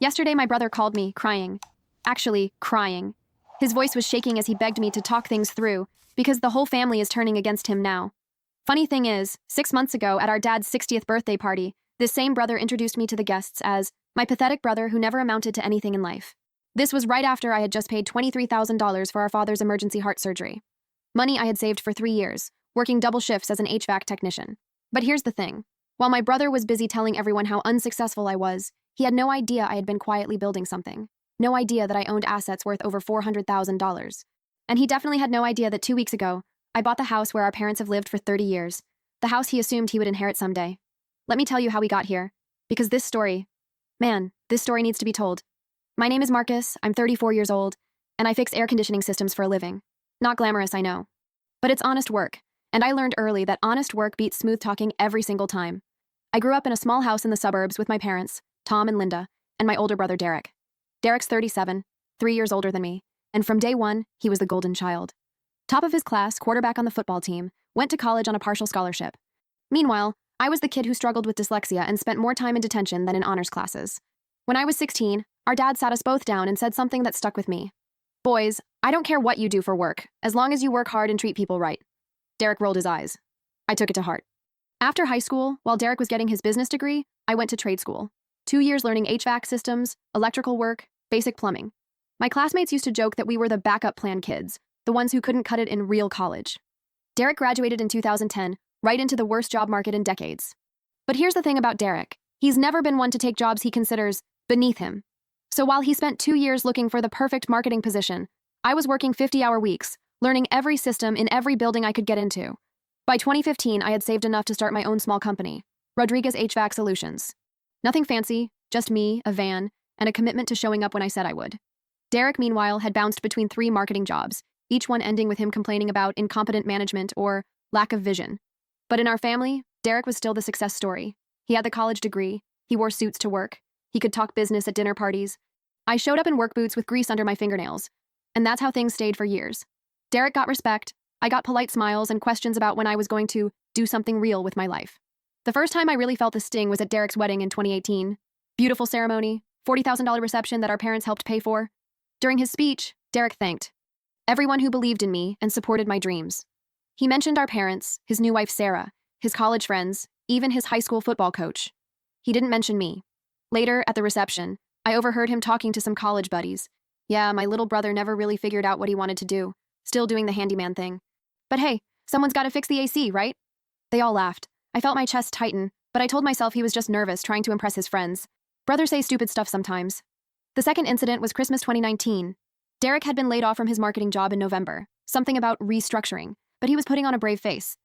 Yesterday, my brother called me, crying. Actually, crying. His voice was shaking as he begged me to talk things through, because the whole family is turning against him now. Funny thing is, 6 months ago at our dad's 60th birthday party, this same brother introduced me to the guests as my pathetic brother who never amounted to anything in life. This was right after I had just paid $23,000 for our father's emergency heart surgery. Money I had saved for 3 years, working double shifts as an HVAC technician. But here's the thing. While my brother was busy telling everyone how unsuccessful I was, he had no idea I had been quietly building something. No idea that I owned assets worth over $400,000. And he definitely had no idea that 2 weeks ago, I bought the house where our parents have lived for 30 years. The house he assumed he would inherit someday. Let me tell you how we got here. Because this story needs to be told. My name is Marcus, I'm 34 years old, and I fix air conditioning systems for a living. Not glamorous, I know. But it's honest work, and I learned early that honest work beats smooth talking every single time. I grew up in a small house in the suburbs with my parents, Tom and Linda, and my older brother Derek. Derek's 37, 3 years older than me, and from day one, he was the golden child. Top of his class, quarterback on the football team, went to college on a partial scholarship. Meanwhile, I was the kid who struggled with dyslexia and spent more time in detention than in honors classes. When I was 16, our dad sat us both down and said something that stuck with me. Boys, I don't care what you do for work, as long as you work hard and treat people right. Derek rolled his eyes. I took it to heart. After high school, while Derek was getting his business degree, I went to trade school. 2 years learning HVAC systems, electrical work, basic plumbing. My classmates used to joke that we were the backup plan kids, the ones who couldn't cut it in real college. Derek graduated in 2010, right into the worst job market in decades. But here's the thing about Derek. He's never been one to take jobs he considers beneath him. So while he spent 2 years looking for the perfect marketing position, I was working 50-hour weeks, learning every system in every building I could get into. By 2015, I had saved enough to start my own small company, Rodriguez HVAC Solutions. Nothing fancy, just me, a van, and a commitment to showing up when I said I would. Derek, meanwhile, had bounced between 3 marketing jobs, each one ending with him complaining about incompetent management or lack of vision. But in our family, Derek was still the success story. He had the college degree, he wore suits to work, he could talk business at dinner parties. I showed up in work boots with grease under my fingernails, and that's how things stayed for years. Derek got respect, I got polite smiles and questions about when I was going to do something real with my life. The first time I really felt the sting was at Derek's wedding in 2018. Beautiful ceremony, $40,000 reception that our parents helped pay for. During his speech, Derek thanked everyone who believed in me and supported my dreams. He mentioned our parents, his new wife Sarah, his college friends, even his high school football coach. He didn't mention me. Later, at the reception, I overheard him talking to some college buddies. Yeah, my little brother never really figured out what he wanted to do, still doing the handyman thing. But hey, someone's got to fix the AC, right? They all laughed. I felt my chest tighten, but I told myself he was just nervous trying to impress his friends. Brothers say stupid stuff sometimes. The second incident was Christmas 2019. Derek had been laid off from his marketing job in November, something about restructuring, but he was putting on a brave face.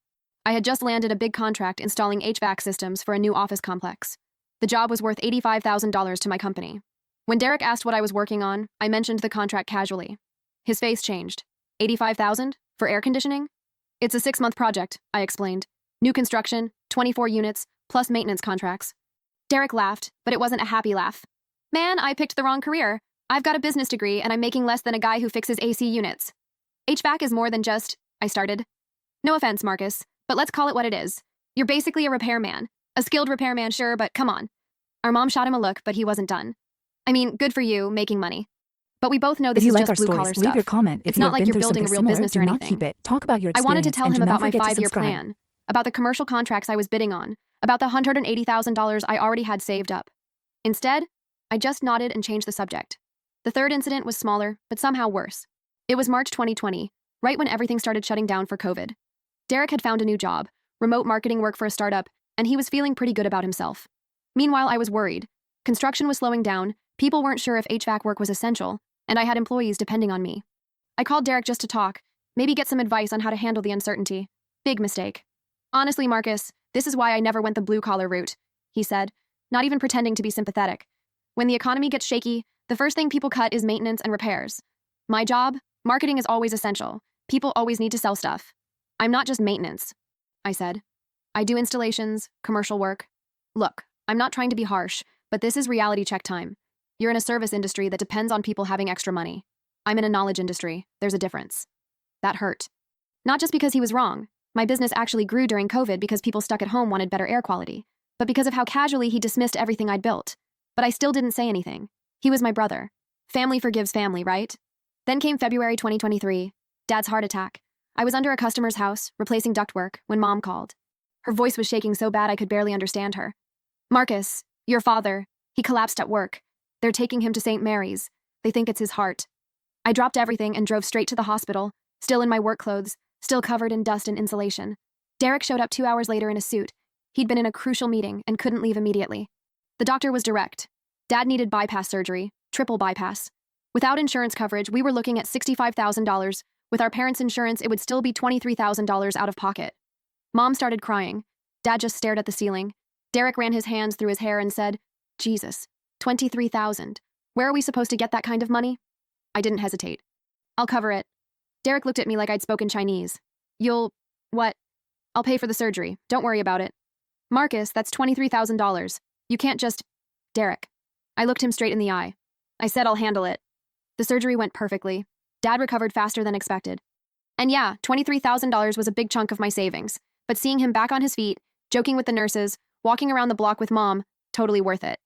I had just landed a big contract installing HVAC systems for a new office complex. The job was worth $85,000 to my company. When Derek asked what I was working on, I mentioned the contract casually. His face changed. $85,000? For air conditioning? It's a 6-month project, I explained. New construction, 24 units, plus maintenance contracts. Derek laughed, but it wasn't a happy laugh. Man, I picked the wrong career. I've got a business degree and I'm making less than a guy who fixes AC units. HVAC is more than just, I started. No offense, Marcus, but let's call it what it is. You're basically a repairman. A skilled repairman, sure, but come on. Our mom shot him a look, but he wasn't done. I mean, good for you, making money. But we both know this is just blue-collar stuff. Leave your comment. It's not like you're building a real business or anything. Keep it. Talk about your I wanted to experience tell him about my and do not forget to 5-year subscribe. plan, about the commercial contracts I was bidding on, about the $180,000 I already had saved up. Instead, I just nodded and changed the subject. The third incident was smaller, but somehow worse. It was March 2020, right when everything started shutting down for COVID. Derek had found a new job, remote marketing work for a startup, and he was feeling pretty good about himself. Meanwhile, I was worried. Construction was slowing down, people weren't sure if HVAC work was essential, and I had employees depending on me. I called Derek just to talk, maybe get some advice on how to handle the uncertainty. Big mistake. Honestly, Marcus, this is why I never went the blue-collar route, he said, not even pretending to be sympathetic. When the economy gets shaky, the first thing people cut is maintenance and repairs. My job, marketing is always essential. People always need to sell stuff. I'm not just maintenance, I said. I do installations, commercial work. Look, I'm not trying to be harsh, but this is reality check time. You're in a service industry that depends on people having extra money. I'm in a knowledge industry. There's a difference. That hurt. Not just because he was wrong. My business actually grew during COVID because people stuck at home wanted better air quality, but because of how casually he dismissed everything I'd built. But I still didn't say anything. He was my brother. Family forgives family, right? Then came February 2023, Dad's heart attack. I was under a customer's house, replacing ductwork, when Mom called. Her voice was shaking so bad I could barely understand her. Marcus, your father, he collapsed at work. They're taking him to St. Mary's. They think it's his heart. I dropped everything and drove straight to the hospital, still in my work clothes, still covered in dust and insulation. Derek showed up 2 hours later in a suit. He'd been in a crucial meeting and couldn't leave immediately. The doctor was direct. Dad needed bypass surgery, triple bypass. Without insurance coverage, we were looking at $65,000. With our parents' insurance, it would still be $23,000 out of pocket. Mom started crying. Dad just stared at the ceiling. Derek ran his hands through his hair and said, Jesus, $23,000. Where are we supposed to get that kind of money? I didn't hesitate. I'll cover it. Derek looked at me like I'd spoken Chinese. What? I'll pay for the surgery. Don't worry about it. Marcus, that's $23,000. You can't just... Derek. I looked him straight in the eye. I said I'll handle it. The surgery went perfectly. Dad recovered faster than expected. And yeah, $23,000 was a big chunk of my savings, but seeing him back on his feet, joking with the nurses, walking around the block with Mom, totally worth it.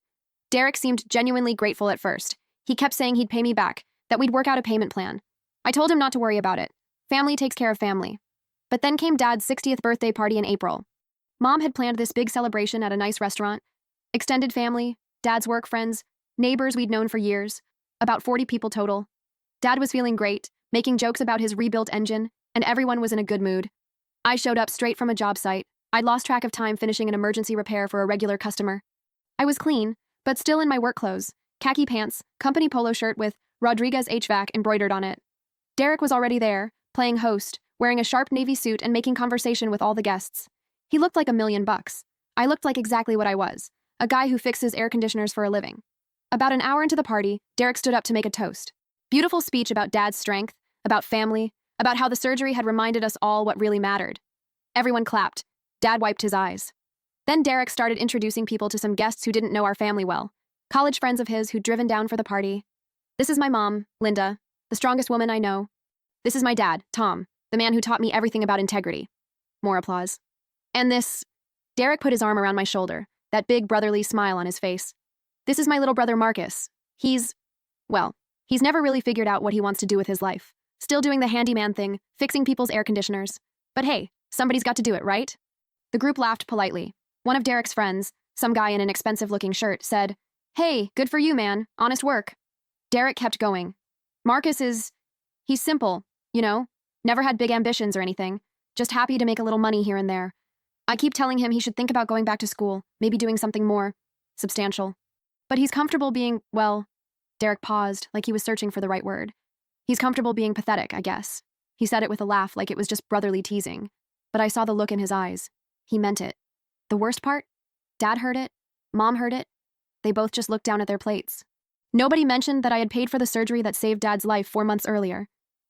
Derek seemed genuinely grateful at first. He kept saying he'd pay me back, that we'd work out a payment plan. I told him not to worry about it. Family takes care of family. But then came Dad's 60th birthday party in April. Mom had planned this big celebration at a nice restaurant. Extended family, Dad's work friends, neighbors we'd known for years, about 40 people total. Dad was feeling great, making jokes about his rebuilt engine, and everyone was in a good mood. I showed up straight from a job site. I'd lost track of time finishing an emergency repair for a regular customer. I was clean, but still in my work clothes, khaki pants, company polo shirt with Rodriguez HVAC embroidered on it. Derek was already there, playing host, wearing a sharp navy suit and making conversation with all the guests. He looked like $1,000,000. I looked like exactly what I was, a guy who fixes air conditioners for a living. About an hour into the party, Derek stood up to make a toast. Beautiful speech about Dad's strength, about family, about how the surgery had reminded us all what really mattered. Everyone clapped. Dad wiped his eyes. Then Derek started introducing people to some guests who didn't know our family well, college friends of his who'd driven down for the party. This is my mom, Linda, the strongest woman I know. This is my dad, Tom, the man who taught me everything about integrity. More applause. And this... Derek put his arm around my shoulder, that big brotherly smile on his face. This is my little brother Marcus. He's never really figured out what he wants to do with his life. Still doing the handyman thing, fixing people's air conditioners. But hey, somebody's got to do it, right? The group laughed politely. One of Derek's friends, some guy in an expensive-looking shirt, said, Hey, good for you, man. Honest work. Derek kept going. Marcus he's simple, never had big ambitions or anything, just happy to make a little money here and there. I keep telling him he should think about going back to school, maybe doing something more substantial. But he's comfortable being, Derek paused, like he was searching for the right word. He's comfortable being pathetic, I guess. He said it with a laugh like it was just brotherly teasing. But I saw the look in his eyes. He meant it. The worst part? Dad heard it. Mom heard it. They both just looked down at their plates. Nobody mentioned that I had paid for the surgery that saved Dad's life 4 months earlier.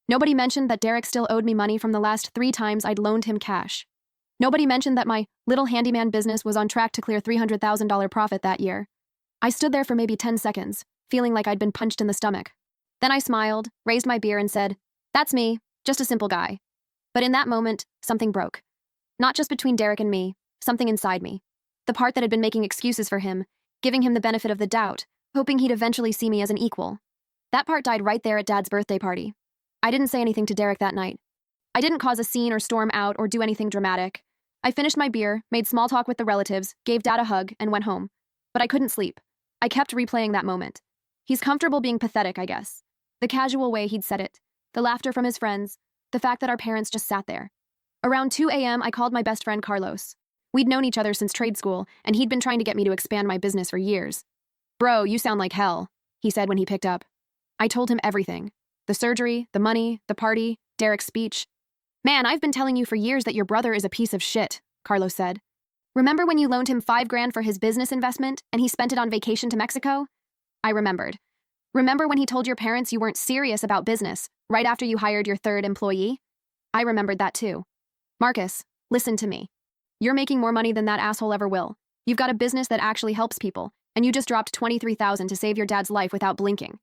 Nobody mentioned that Derek still owed me money from the last 3 times I'd loaned him cash. Nobody mentioned that my little handyman business was on track to clear $300,000 profit that year. I stood there for maybe 10 seconds, feeling like I'd been punched in the stomach. Then I smiled, raised my beer and said, That's me, just a simple guy. But in that moment, something broke. Not just between Derek and me, something inside me. The part that had been making excuses for him, giving him the benefit of the doubt, hoping he'd eventually see me as an equal. That part died right there at Dad's birthday party. I didn't say anything to Derek that night. I didn't cause a scene or storm out or do anything dramatic. I finished my beer, made small talk with the relatives, gave Dad a hug, and went home. But I couldn't sleep. I kept replaying that moment. He's comfortable being pathetic, I guess. The casual way he'd said it, the laughter from his friends, the fact that our parents just sat there. Around 2 a.m., I called my best friend Carlos. We'd known each other since trade school, and he'd been trying to get me to expand my business for years. Bro, you sound like hell, he said when he picked up. I told him everything. The surgery, the money, the party, Derek's speech. Man, I've been telling you for years that your brother is a piece of shit, Carlos said. Remember when you loaned him $5,000 for his business investment and he spent it on vacation to Mexico? I remembered. Remember when he told your parents you weren't serious about business right after you hired your 3rd employee? I remembered that too. Marcus, listen to me. You're making more money than that asshole ever will. You've got a business that actually helps people, and you just dropped $23,000 to save your dad's life without blinking.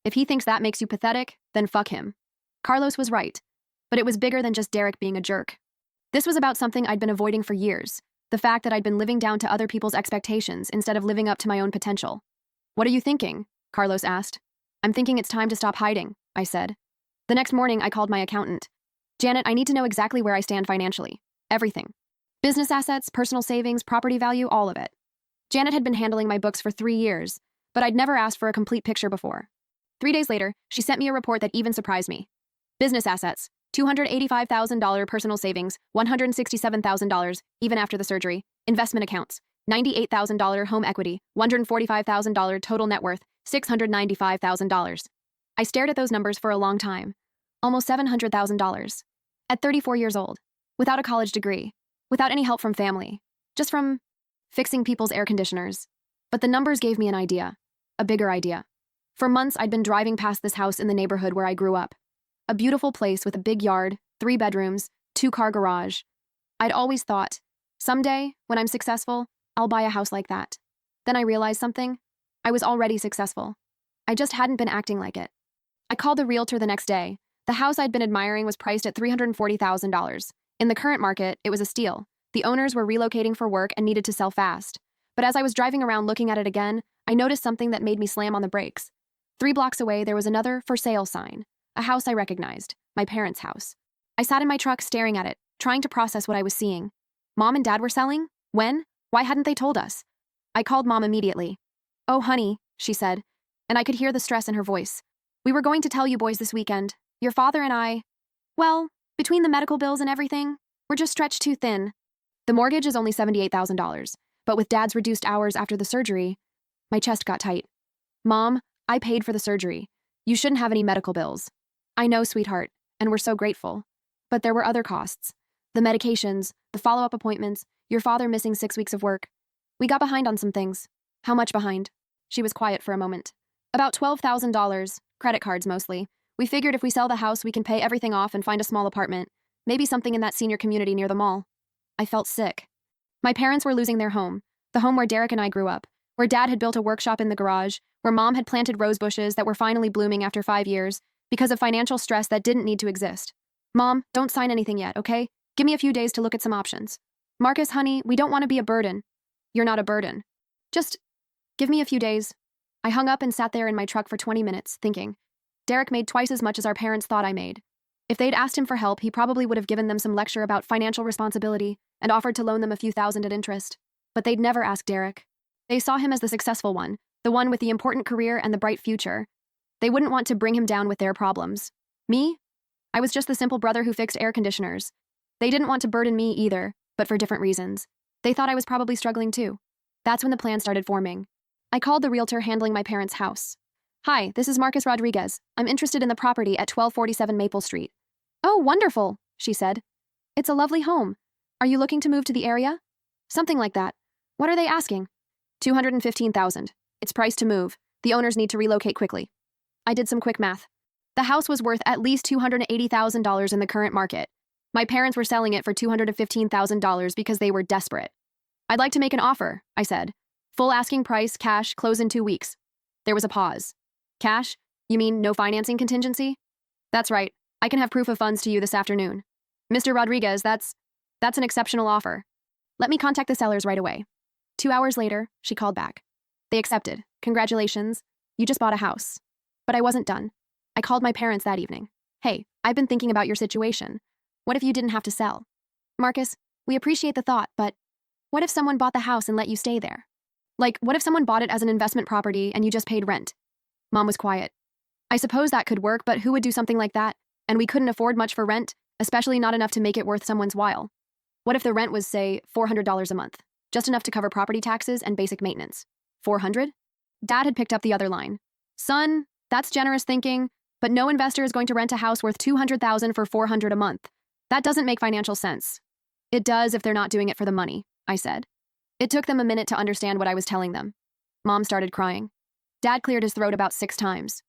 If he thinks that makes you pathetic, then fuck him. Carlos was right. But it was bigger than just Derek being a jerk. This was about something I'd been avoiding for years, the fact that I'd been living down to other people's expectations instead of living up to my own potential. What are you thinking? Carlos asked. I'm thinking it's time to stop hiding, I said. The next morning, I called my accountant. Janet, I need to know exactly where I stand financially. Everything. Business assets, personal savings, property value, all of it. Janet had been handling my books for 3 years, but I'd never asked for a complete picture before. 3 days later, she sent me a report that even surprised me. Business assets, $285,000 personal savings, $167,000 even after the surgery. Investment accounts, $98,000 home equity, $145,000 total net worth, $695,000. I stared at those numbers for a long time. Almost $700,000. At 34 years old. Without a college degree. Without any help from family. Just from fixing people's air conditioners. But the numbers gave me an idea. A bigger idea. For months, I'd been driving past this house in the neighborhood where I grew up. A beautiful place with a big yard, 3 bedrooms, 2-car garage. I'd always thought, someday, when I'm successful, I'll buy a house like that. Then I realized something. I was already successful. I just hadn't been acting like it. I called the realtor the next day. The house I'd been admiring was priced at $340,000. In the current market, it was a steal. The owners were relocating for work and needed to sell fast. But as I was driving around looking at it again, I noticed something that made me slam on the brakes. 3 blocks away, there was another for sale sign. A house I recognized, my parents' house. I sat in my truck staring at it, trying to process what I was seeing. Mom and Dad were selling? When? Why hadn't they told us? I called Mom immediately. Oh, honey, she said, and I could hear the stress in her voice. We were going to tell you boys this weekend. Your father and I, well, between the medical bills and everything, we're just stretched too thin. The mortgage is only $78,000, but with Dad's reduced hours after the surgery, my chest got tight. Mom, I paid for the surgery. You shouldn't have any medical bills. I know, sweetheart, and we're so grateful. But there were other costs. The medications, the follow-up appointments, your father missing 6 weeks of work. We got behind on some things. How much behind? She was quiet for a moment. About $12,000, credit cards mostly. We figured if we sell the house, we can pay everything off and find a small apartment. Maybe something in that senior community near the mall. I felt sick. My parents were losing their home, the home where Derek and I grew up, where Dad had built a workshop in the garage, where Mom had planted rose bushes that were finally blooming after 5 years, because of financial stress that didn't need to exist. Mom, don't sign anything yet, okay? Give me a few days to look at some options. Marcus, honey, we don't want to be a burden. You're not a burden. Just give me a few days. I hung up and sat there in my truck for 20 minutes, thinking. Derek made twice as much as our parents thought I made. If they'd asked him for help, he probably would have given them some lecture about financial responsibility and offered to loan them a few thousand at interest. But they'd never ask Derek. They saw him as the successful one, the one with the important career and the bright future. They wouldn't want to bring him down with their problems. Me? I was just the simple brother who fixed air conditioners. They didn't want to burden me either, but for different reasons. They thought I was probably struggling too. That's when the plan started forming. I called the realtor handling my parents' house. Hi, this is Marcus Rodriguez. I'm interested in the property at 1247 Maple Street. Oh, wonderful, she said. It's a lovely home. Are you looking to move to the area? Something like that. What are they asking? $215,000. It's priced to move. The owners need to relocate quickly. I did some quick math. The house was worth at least $280,000 in the current market. My parents were selling it for $215,000 because they were desperate. I'd like to make an offer, I said. Full asking price, cash, close in 2 weeks. There was a pause. Cash? You mean no financing contingency? That's right. I can have proof of funds to you this afternoon. Mr. Rodriguez, that's an exceptional offer. Let me contact the sellers right away. 2 hours later, she called back. They accepted. Congratulations. You just bought a house. But I wasn't done. I called my parents that evening. Hey, I've been thinking about your situation. What if you didn't have to sell? Marcus, we appreciate the thought, but what if someone bought the house and let you stay there? Like, what if someone bought it as an investment property and you just paid rent? Mom was quiet. I suppose that could work, but who would do something like that? And we couldn't afford much for rent, especially not enough to make it worth someone's while. What if the rent was, say, $400 a month? Just enough to cover property taxes and basic maintenance. $400? Dad had picked up the other line. Son, that's generous thinking, but no investor is going to rent a house worth $200,000 for $400 a month. That doesn't make financial sense. It does if they're not doing it for the money, I said. It took them a minute to understand what I was telling them. Mom started crying. Dad cleared his throat about 6 times.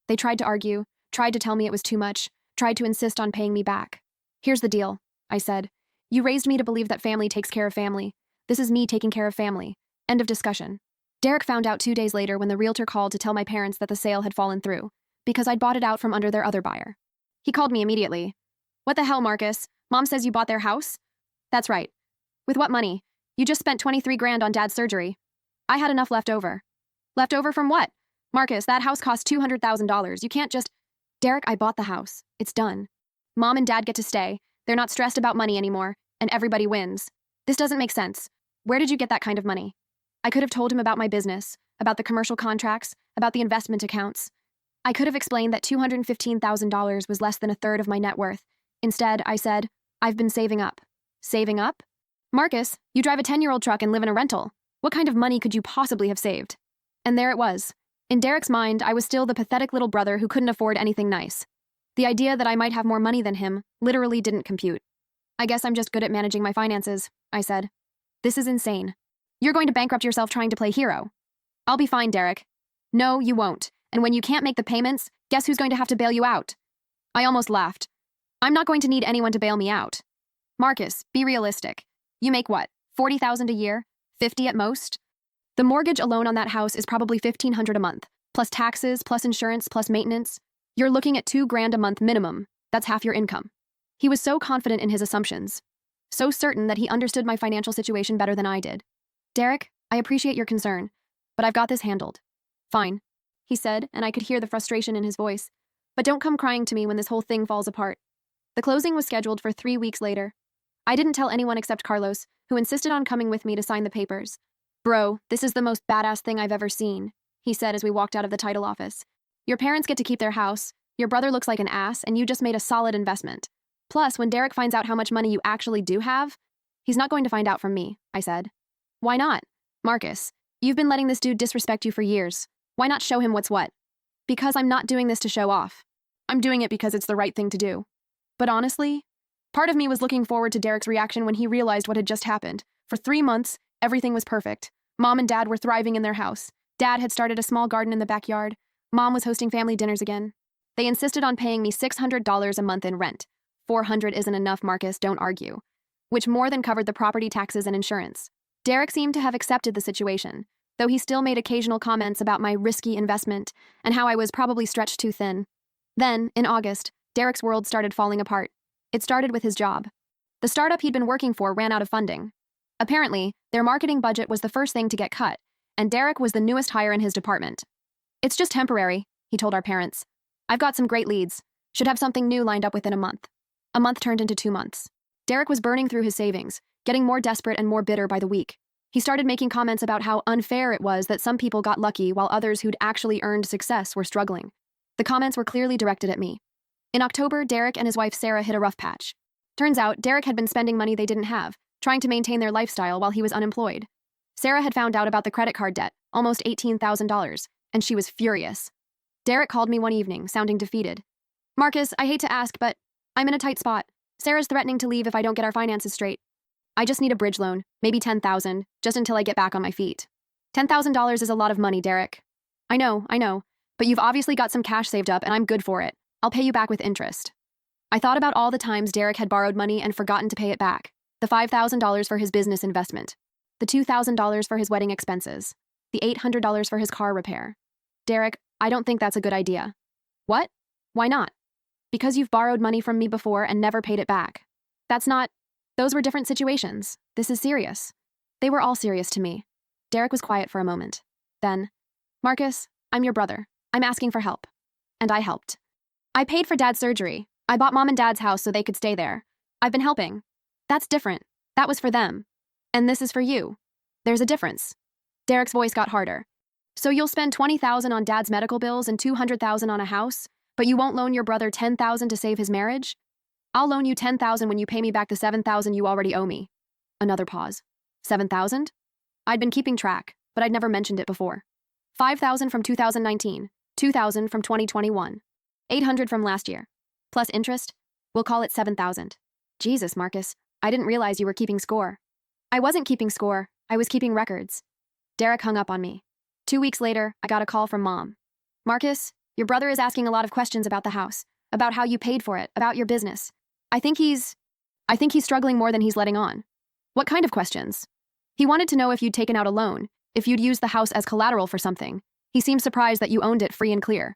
They tried to argue, tried to tell me it was too much, tried to insist on paying me back. Here's the deal, I said. You raised me to believe that family takes care of family. This is me taking care of family. End of discussion. Derek found out 2 days later when the realtor called to tell my parents that the sale had fallen through, because I'd bought it out from under their other buyer. He called me immediately. What the hell, Marcus? Mom says you bought their house? That's right. With what money? You just spent $23,000 on Dad's surgery. I had enough left over. Left over from what? Marcus, that house cost $200,000. You can't just. Derek, I bought the house. It's done. Mom and Dad get to stay. They're not stressed about money anymore, and everybody wins. This doesn't make sense. Where did you get that kind of money? I could have told him about my business, about the commercial contracts, about the investment accounts. I could have explained that $215,000 was less than a third of my net worth. Instead, I said, I've been saving up. Saving up? Marcus, you drive a 10-year-old truck and live in a rental. What kind of money could you possibly have saved? And there it was. In Derek's mind, I was still the pathetic little brother who couldn't afford anything nice. The idea that I might have more money than him literally didn't compute. I guess I'm just good at managing my finances, I said. This is insane. You're going to bankrupt yourself trying to play hero. I'll be fine, Derek. No, you won't. And when you can't make the payments, guess who's going to have to bail you out? I almost laughed. I'm not going to need anyone to bail me out. Marcus, be realistic. You make what, $40,000 a year? 50 at most? The mortgage alone on that house is probably $1,500 a month, plus taxes, plus insurance, plus maintenance. You're looking at $2,000 a month minimum. That's half your income. He was so confident in his assumptions, so certain that he understood my financial situation better than I did. Derek, I appreciate your concern, but I've got this handled. Fine, he said, and I could hear the frustration in his voice. But don't come crying to me when this whole thing falls apart. The closing was scheduled for 3 weeks later. I didn't tell anyone except Carlos, who insisted on coming with me to sign the papers. Bro, this is the most badass thing I've ever seen, he said as we walked out of the title office. Your parents get to keep their house, your brother looks like an ass, and you just made a solid investment. Plus, when Derek finds out how much money you actually do have, he's not going to find out from me, I said. Why not? Marcus, you've been letting this dude disrespect you for years. Why not show him what's what? Because I'm not doing this to show off. I'm doing it because it's the right thing to do. But honestly, part of me was looking forward to Derek's reaction when he realized what had just happened. For 3 months, everything was perfect. Mom and Dad were thriving in their house. Dad had started a small garden in the backyard. Mom was hosting family dinners again. They insisted on paying me $600 a month in rent. $400 isn't enough, Marcus, don't argue. Which more than covered the property taxes and insurance. Derek seemed to have accepted the situation, though he still made occasional comments about my risky investment and how I was probably stretched too thin. Then, in August, Derek's world started falling apart. It started with his job. The startup he'd been working for ran out of funding. Apparently, their marketing budget was the first thing to get cut, and Derek was the newest hire in his department. It's just temporary, he told our parents. I've got some great leads. Should have something new lined up within a month. A month turned into 2 months. Derek was burning through his savings, getting more desperate and more bitter by the week. He started making comments about how unfair it was that some people got lucky while others who'd actually earned success were struggling. The comments were clearly directed at me. In October, Derek and his wife Sarah hit a rough patch. Turns out, Derek had been spending money they didn't have, trying to maintain their lifestyle while he was unemployed. Sarah had found out about the credit card debt, almost $18,000, and she was furious. Derek called me one evening, sounding defeated. Marcus, I hate to ask, but I'm in a tight spot. Sarah's threatening to leave if I don't get our finances straight. I just need a bridge loan, maybe $10,000, just until I get back on my feet. $10,000 is a lot of money, Derek. I know, but you've obviously got some cash saved up and I'm good for it. I'll pay you back with interest. I thought about all the times Derek had borrowed money and forgotten to pay it back. The $5,000 for his business investment. The $2,000 for his wedding expenses. The $800 for his car repair. Derek, I don't think that's a good idea. What? Why not? Because you've borrowed money from me before and never paid it back. Those were different situations. This is serious. They were all serious to me. Derek was quiet for a moment. Then, Marcus, I'm your brother. I'm asking for help. And I helped. I paid for Dad's surgery. I bought Mom and Dad's house so they could stay there. I've been helping. That's different. That was for them. And this is for you. There's a difference. Derek's voice got harder. So you'll spend $20,000 on Dad's medical bills and $200,000 on a house, but you won't loan your brother $10,000 to save his marriage? I'll loan you $10,000 when you pay me back the $7,000 you already owe me. Another pause. $7,000? I'd been keeping track, but I'd never mentioned it before. $5,000 from 2019, $2,000 from 2021, $800 from last year. Plus interest, we'll call it $7,000. Jesus, Marcus, I didn't realize you were keeping score. I wasn't keeping score, I was keeping records. Derek hung up on me. 2 weeks later, I got a call from Mom. Marcus, your brother is asking a lot of questions about the house, about how you paid for it, about your business. I think he's struggling more than he's letting on. What kind of questions? He wanted to know if you'd taken out a loan, if you'd used the house as collateral for something. He seemed surprised that you owned it free and clear.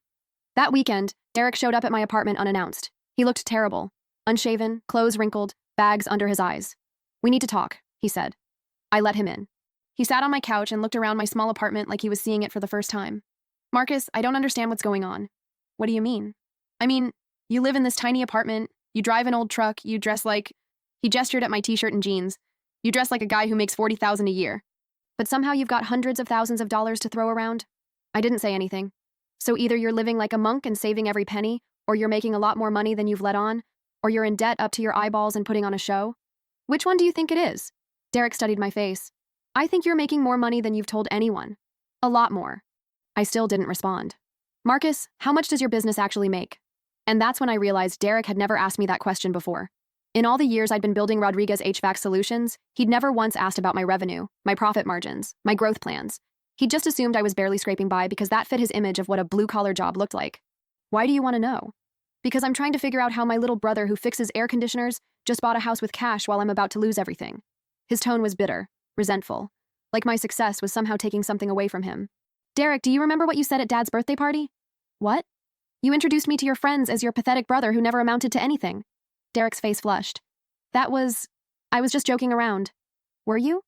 That weekend, Derek showed up at my apartment unannounced. He looked terrible. Unshaven, clothes wrinkled, bags under his eyes. We need to talk, he said. I let him in. He sat on my couch and looked around my small apartment like he was seeing it for the first time. Marcus, I don't understand what's going on. What do you mean? I mean, you live in this tiny apartment, you drive an old truck, you dress like... He gestured at my t-shirt and jeans. You dress like a guy who makes $40,000 a year. But somehow you've got hundreds of thousands of dollars to throw around? I didn't say anything. So either you're living like a monk and saving every penny, or you're making a lot more money than you've let on, or you're in debt up to your eyeballs and putting on a show. Which one do you think it is? Derek studied my face. I think you're making more money than you've told anyone. A lot more. I still didn't respond. Marcus, how much does your business actually make? And that's when I realized Derek had never asked me that question before. In all the years I'd been building Rodriguez HVAC solutions, he'd never once asked about my revenue, my profit margins, my growth plans. He'd just assumed I was barely scraping by because that fit his image of what a blue-collar job looked like. Why do you want to know? Because I'm trying to figure out how my little brother who fixes air conditioners just bought a house with cash while I'm about to lose everything. His tone was bitter, resentful, like my success was somehow taking something away from him. Derek, do you remember what you said at Dad's birthday party? What? You introduced me to your friends as your pathetic brother who never amounted to anything. Derek's face flushed. I was just joking around. Were you?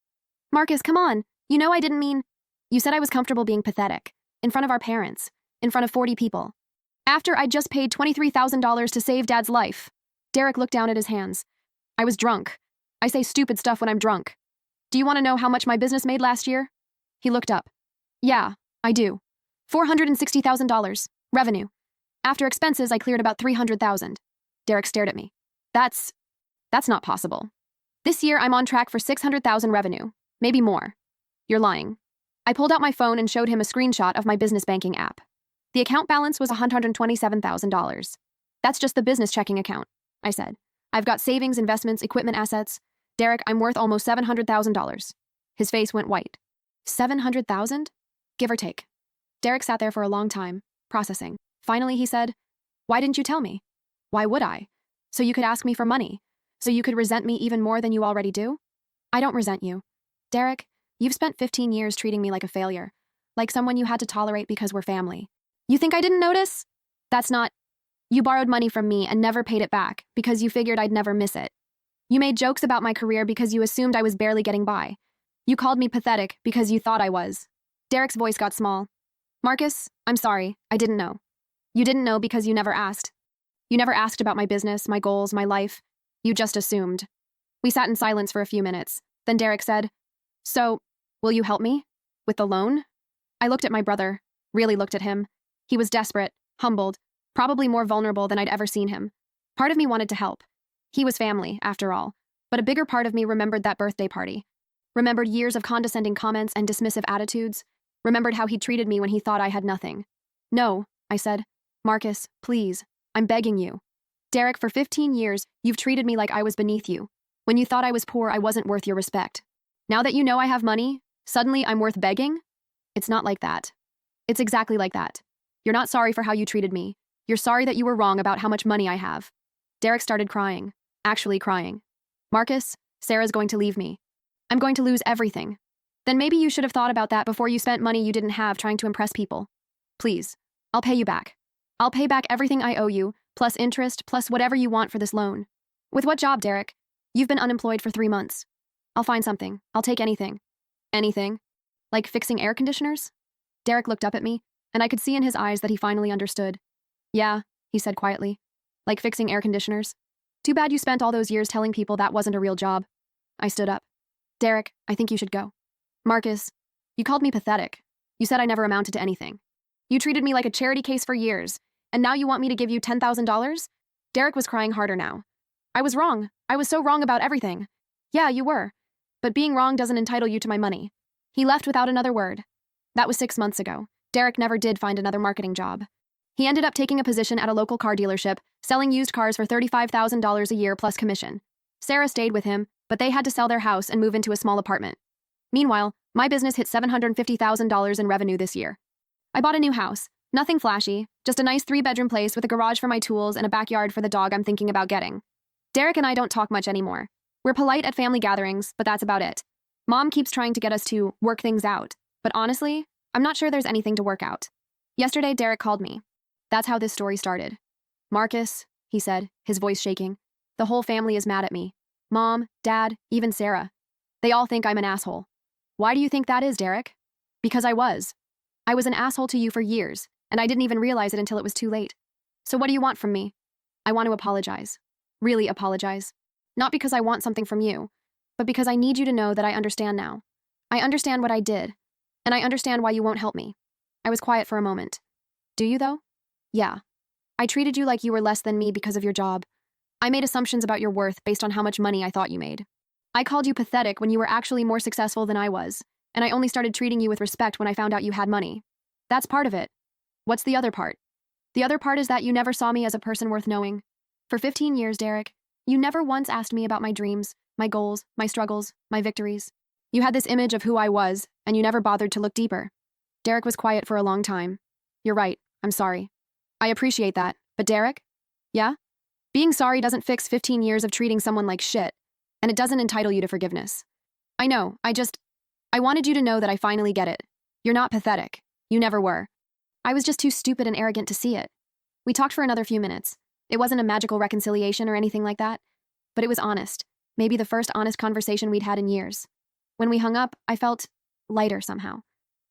Marcus, come on. You know I didn't mean... You said I was comfortable being pathetic. In front of our parents. In front of 40 people. After I'd just paid $23,000 to save Dad's life. Derek looked down at his hands. I was drunk. I say stupid stuff when I'm drunk. Do you want to know how much my business made last year? He looked up. Yeah, I do. $460,000. Revenue. After expenses, I cleared about $300,000. Derek stared at me. That's not possible. This year, I'm on track for $600,000 revenue. Maybe more. You're lying. I pulled out my phone and showed him a screenshot of my business banking app. The account balance was $127,000. That's just the business checking account, I said. I've got savings, investments, equipment assets. Derek, I'm worth almost $700,000. His face went white. $700,000? Give or take. Derek sat there for a long time, processing. Finally, he said, Why didn't you tell me? Why would I? So you could ask me for money. So you could resent me even more than you already do? I don't resent you. Derek, you've spent 15 years treating me like a failure, like someone you had to tolerate because we're family. You think I didn't notice? That's not... You borrowed money from me and never paid it back because you figured I'd never miss it. You made jokes about my career because you assumed I was barely getting by. You called me pathetic because you thought I was. Derek's voice got small. Marcus, I'm sorry, I didn't know. You didn't know because you never asked. You never asked about my business, my goals, my life. You just assumed. We sat in silence for a few minutes. Then Derek said, So, will you help me? With the loan? I looked at my brother, really looked at him. He was desperate, humbled, probably more vulnerable than I'd ever seen him. Part of me wanted to help. He was family, after all. But a bigger part of me remembered that birthday party. Remembered years of condescending comments and dismissive attitudes. Remembered how he treated me when he thought I had nothing. No, I said. Marcus, please. I'm begging you. Derek, for 15 years, you've treated me like I was beneath you. When you thought I was poor, I wasn't worth your respect. Now that you know I have money, suddenly I'm worth begging? It's not like that. It's exactly like that. You're not sorry for how you treated me. You're sorry that you were wrong about how much money I have. Derek started crying. Actually crying. Marcus, Sarah's going to leave me. I'm going to lose everything. Then maybe you should have thought about that before you spent money you didn't have trying to impress people. Please, I'll pay you back. I'll pay back everything I owe you, plus interest, plus whatever you want for this loan. With what job, Derek? You've been unemployed for 3 months. I'll find something. I'll take anything. Anything? Like fixing air conditioners? Derek looked up at me, and I could see in his eyes that he finally understood. Yeah, he said quietly. Like fixing air conditioners. Too bad you spent all those years telling people that wasn't a real job. I stood up. Derek, I think you should go. Marcus, you called me pathetic. You said I never amounted to anything. You treated me like a charity case for years, and now you want me to give you $10,000? Derek was crying harder now. I was wrong. I was so wrong about everything. Yeah, you were. But being wrong doesn't entitle you to my money. He left without another word. That was 6 months ago. Derek never did find another marketing job. He ended up taking a position at a local car dealership, selling used cars for $35,000 a year plus commission. Sarah stayed with him, but they had to sell their house and move into a small apartment. Meanwhile, my business hit $750,000 in revenue this year. I bought a new house. Nothing flashy, just a nice 3-bedroom place with a garage for my tools and a backyard for the dog I'm thinking about getting. Derek and I don't talk much anymore. We're polite at family gatherings, but that's about it. Mom keeps trying to get us to work things out, but honestly, I'm not sure there's anything to work out. Yesterday, Derek called me. That's how this story started. Marcus, he said, his voice shaking, the whole family is mad at me. Mom, Dad, even Sarah. They all think I'm an asshole. Why do you think that is, Derek? Because I was. I was an asshole to you for years, and I didn't even realize it until it was too late. So what do you want from me? I want to apologize. Really apologize. Not because I want something from you, but because I need you to know that I understand now. I understand what I did, and I understand why you won't help me. I was quiet for a moment. Do you, though? Yeah. I treated you like you were less than me because of your job. I made assumptions about your worth based on how much money I thought you made. I called you pathetic when you were actually more successful than I was, and I only started treating you with respect when I found out you had money. That's part of it. What's the other part? The other part is that you never saw me as a person worth knowing. For 15 years, Derek, you never once asked me about my dreams, my goals, my struggles, my victories. You had this image of who I was, and you never bothered to look deeper. Derek was quiet for a long time. You're right, I'm sorry. I appreciate that, but Derek? Yeah? Being sorry doesn't fix 15 years of treating someone like shit, and it doesn't entitle you to forgiveness. I know, I wanted you to know that I finally get it. You're not pathetic. You never were. I was just too stupid and arrogant to see it. We talked for another few minutes. It wasn't a magical reconciliation or anything like that, but it was honest. Maybe the first honest conversation we'd had in years. When we hung up, I felt lighter somehow.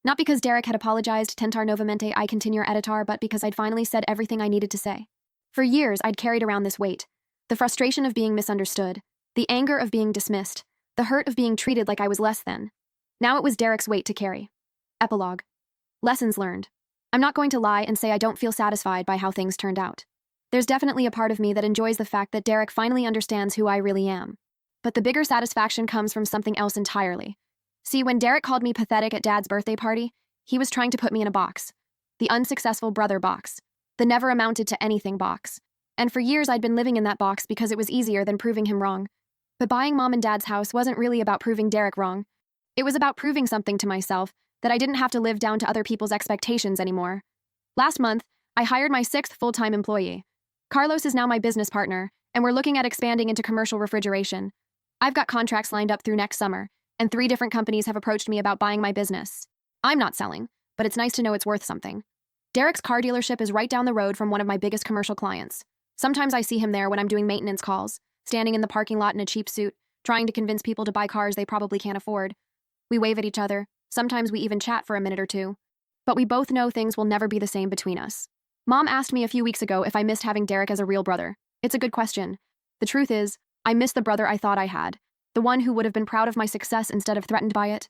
Not because Derek had apologized tentar novamente I continue editar, but because I'd finally said everything I needed to say. For years, I'd carried around this weight. The frustration of being misunderstood, the anger of being dismissed, the hurt of being treated like I was less than. Now it was Derek's weight to carry. Epilogue. Lessons learned. I'm not going to lie and say I don't feel satisfied by how things turned out. There's definitely a part of me that enjoys the fact that Derek finally understands who I really am. But the bigger satisfaction comes from something else entirely. See, when Derek called me pathetic at Dad's birthday party, he was trying to put me in a box. The unsuccessful brother box. The never amounted to anything box. And for years I'd been living in that box because it was easier than proving him wrong. But buying Mom and Dad's house wasn't really about proving Derek wrong. It was about proving something to myself, that I didn't have to live down to other people's expectations anymore. Last month, I hired my 6th full-time employee. Carlos is now my business partner, and we're looking at expanding into commercial refrigeration. I've got contracts lined up through next summer, and 3 different companies have approached me about buying my business. I'm not selling, but it's nice to know it's worth something. Derek's car dealership is right down the road from one of my biggest commercial clients. Sometimes I see him there when I'm doing maintenance calls, standing in the parking lot in a cheap suit, trying to convince people to buy cars they probably can't afford. We wave at each other. Sometimes we even chat for a minute or two. But we both know things will never be the same between us. Mom asked me a few weeks ago if I missed having Derek as a real brother. It's a good question. The truth is, I miss the brother I thought I had. The one who would have been proud of my success instead of threatened by it.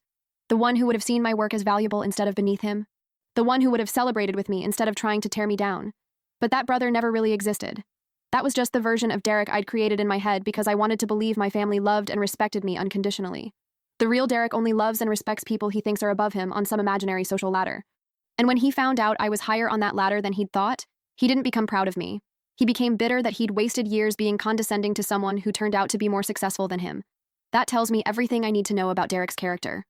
The one who would have seen my work as valuable instead of beneath him. The one who would have celebrated with me instead of trying to tear me down. But that brother never really existed. That was just the version of Derek I'd created in my head because I wanted to believe my family loved and respected me unconditionally. The real Derek only loves and respects people he thinks are above him on some imaginary social ladder. And when he found out I was higher on that ladder than he'd thought, he didn't become proud of me. He became bitter that he'd wasted years being condescending to someone who turned out to be more successful than him. That tells me everything I need to know about Derek's character.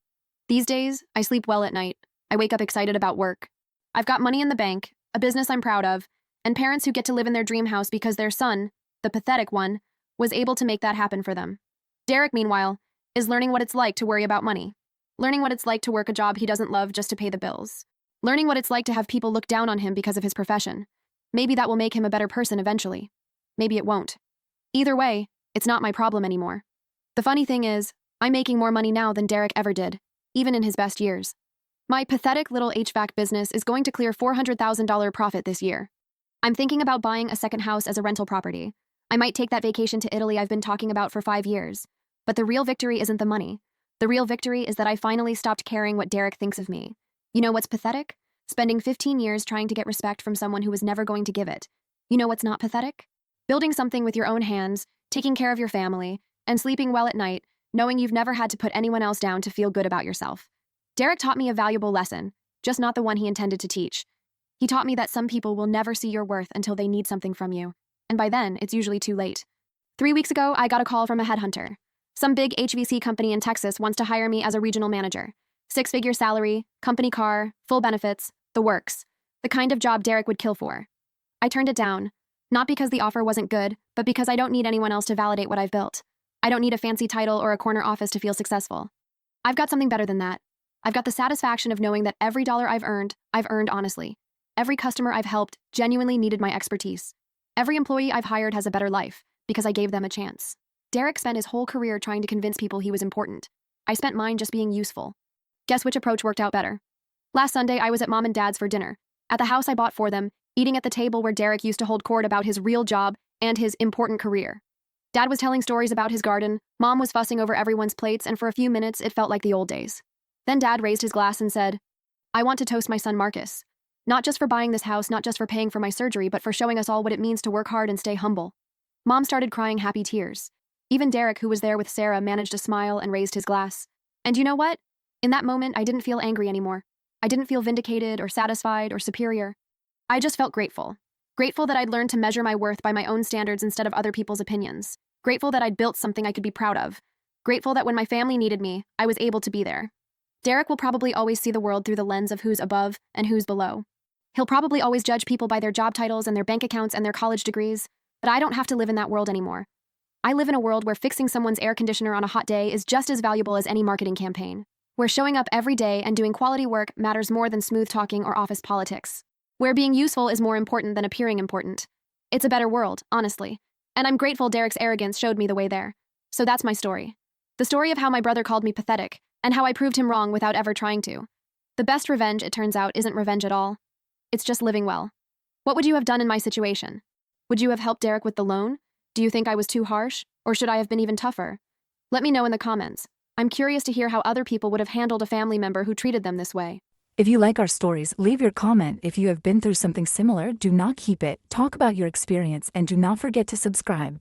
These days, I sleep well at night. I wake up excited about work. I've got money in the bank, a business I'm proud of, and parents who get to live in their dream house because their son, the pathetic one, was able to make that happen for them. Derek, meanwhile, is learning what it's like to worry about money. Learning what it's like to work a job he doesn't love just to pay the bills. Learning what it's like to have people look down on him because of his profession. Maybe that will make him a better person eventually. Maybe it won't. Either way, it's not my problem anymore. The funny thing is, I'm making more money now than Derek ever did, even in his best years. My pathetic little HVAC business is going to clear $400,000 profit this year. I'm thinking about buying a second house as a rental property. I might take that vacation to Italy I've been talking about for 5 years. But the real victory isn't the money. The real victory is that I finally stopped caring what Derek thinks of me. You know what's pathetic? Spending 15 years trying to get respect from someone who was never going to give it. You know what's not pathetic? Building something with your own hands, taking care of your family, and sleeping well at night, knowing you've never had to put anyone else down to feel good about yourself. Derek taught me a valuable lesson, just not the one he intended to teach. He taught me that some people will never see your worth until they need something from you, and by then, it's usually too late. 3 weeks ago, I got a call from a headhunter. Some big HVAC company in Texas wants to hire me as a regional manager. 6-figure salary, company car, full benefits, the works. The kind of job Derek would kill for. I turned it down, not because the offer wasn't good, but because I don't need anyone else to validate what I've built. I don't need a fancy title or a corner office to feel successful. I've got something better than that. I've got the satisfaction of knowing that every dollar I've earned honestly. Every customer I've helped genuinely needed my expertise. Every employee I've hired has a better life because I gave them a chance. Derek spent his whole career trying to convince people he was important. I spent mine just being useful. Guess which approach worked out better? Last Sunday, I was at Mom and Dad's for dinner. At the house I bought for them, eating at the table where Derek used to hold court about his real job and his important career. Dad was telling stories about his garden, Mom was fussing over everyone's plates, and for a few minutes it felt like the old days. Then Dad raised his glass and said, "I want to toast my son Marcus. Not just for buying this house, not just for paying for my surgery, but for showing us all what it means to work hard and stay humble." Mom started crying happy tears. Even Derek, who was there with Sarah, managed to smile and raised his glass. And you know what? In that moment, I didn't feel angry anymore. I didn't feel vindicated or satisfied or superior. I just felt grateful. Grateful that I'd learned to measure my worth by my own standards instead of other people's opinions. Grateful that I'd built something I could be proud of. Grateful that when my family needed me, I was able to be there. Derek will probably always see the world through the lens of who's above and who's below. He'll probably always judge people by their job titles and their bank accounts and their college degrees, but I don't have to live in that world anymore. I live in a world where fixing someone's air conditioner on a hot day is just as valuable as any marketing campaign. Where showing up every day and doing quality work matters more than smooth talking or office politics. Where being useful is more important than appearing important. It's a better world, honestly. And I'm grateful Derek's arrogance showed me the way there. So that's my story. The story of how my brother called me pathetic, and how I proved him wrong without ever trying to. The best revenge, it turns out, isn't revenge at all. It's just living well. What would you have done in my situation? Would you have helped Derek with the loan? Do you think I was too harsh? Or should I have been even tougher? Let me know in the comments. I'm curious to hear how other people would have handled a family member who treated them this way. If you like our stories, leave your comment. If you have been through something similar, do not keep it. Talk about your experience and do not forget to subscribe.